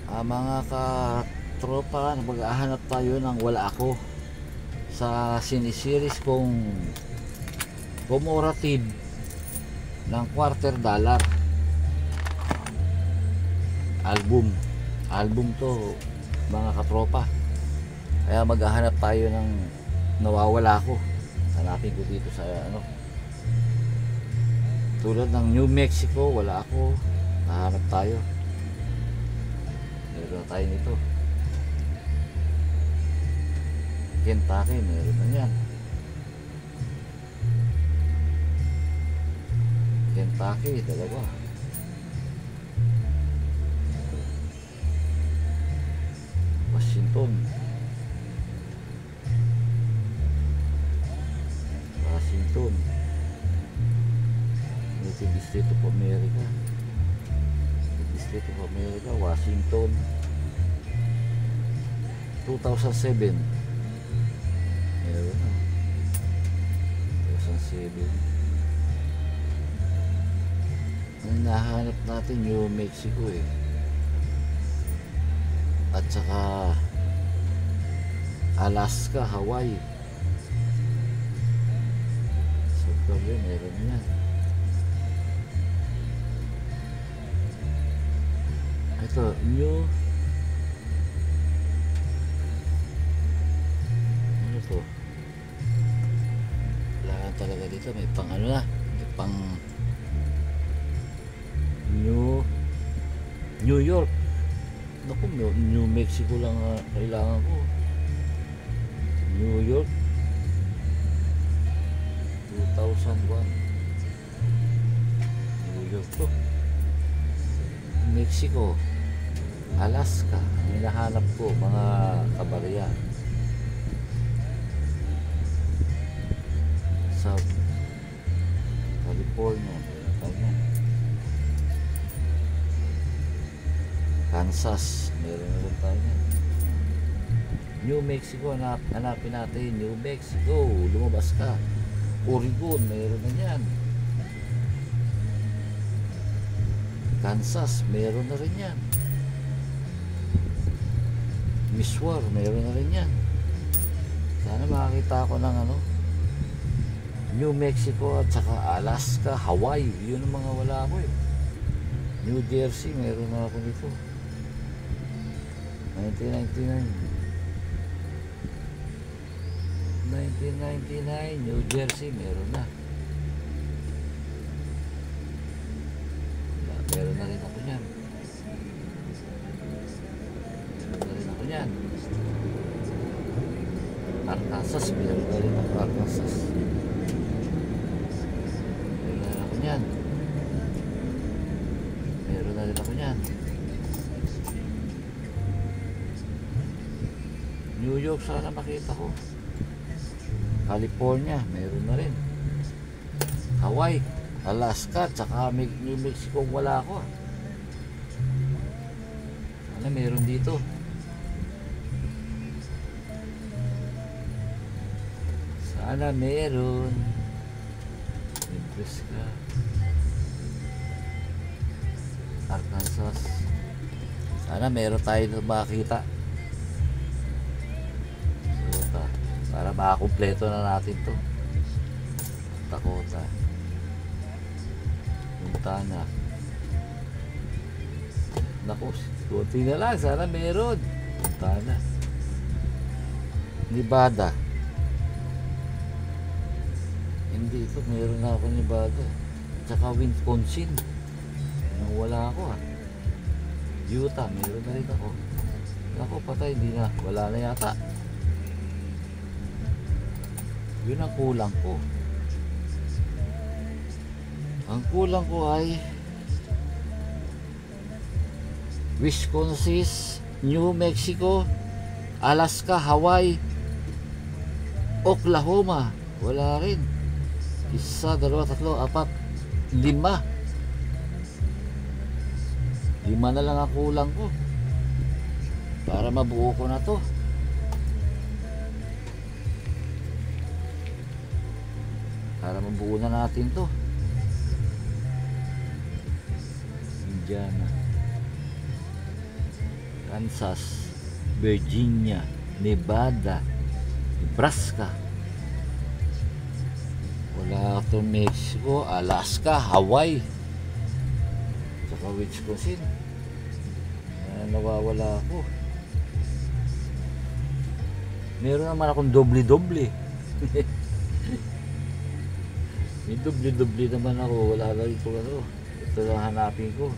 Mga katropa, maghahanap tayo ng wala ako sa siniseries kong commemorative ng $quarter album to mga katropa. Kaya maghahanap tayo ng nawawala ko. Hanapin ko dito sa tulad ng New Mexico, wala ako. Hahanap tayo. Meron na tayo nito. Kentucky, meron na yan. Kentucky, dalawa. Washington, United States of America, Washington, 2007. Meron na. 2007. Ang nahanap natin New Mexico at saka Alaska, Hawaii. So yun, meron yan. Ito, ano to? Wala talaga dito, may pang may pang New York. Naku, New Mexico lang kailangan ko. New York 2001. New York to. Mexico, Alaska, hinahanap ko mga kabarya. Sa California, Kansas, meron na rin tayo. New Mexico, hanapin natin. New Mexico, lumabas ka. Oregon, meron na yan. Kansas, meron na rin yan. Missouri, meron na rin yan. Sana makakita ako ng New Mexico at saka Alaska, Hawaii. Yun ang mga wala ko New Jersey, meron na ako dito. 1999, New Jersey, meron na. Meron na rin ako niyan. Arkansas, meron na rin ako. Arkansas, meron na rin ako niyan. Meron na rin ako niyan. New York, sana makita ko. California, meron na rin. Hawaii, Alaska, tsaka New Mexico, wala ako. Sana meron dito. Sana meron. Nebraska, Arkansas. Sana meron tayo na makita. Para makakumpleto na natin to. Dakota, Montana. Naku, konti na lang. Sana meron. Montana, Nevada. Hindi ito. Meron na ako Nevada. Tsaka Wisconsin. Wala ako Utah, meron na rin ako. Naku, patay. Hindi na. Wala na yata. Yun ang kulang ko. Ang kulang ko ay Wisconsin, New Mexico, Alaska, Hawaii, Oklahoma. Wala rin. 1, 2, 3, 4, 5. 5 na lang ang kulang ko para mabuo ko na to. Para mabuo na natin to. Indiana, Kansas, Virginia, Nevada, Nebraska. Wala ito Mexico, Alaska, Hawaii, saka Wisconsin. Nawawala ako. Meron naman akong doble-doble. May doble-doble naman ako. Wala lang ito ano. Ito lang hanapin ko.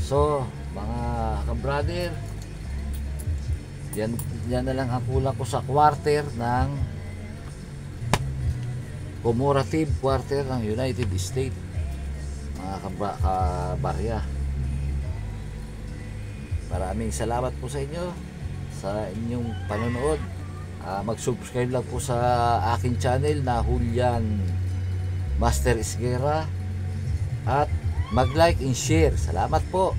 So, mga ka-brother, yan na lang ang kulang ko sa quarter ng commemorative quarter ng United States, mga kabarya. Maraming salamat po sa inyo sa inyong panonood. Mag-subscribe lang po sa aking channel na Julian Master Esguerra at mag-like and share. Salamat po.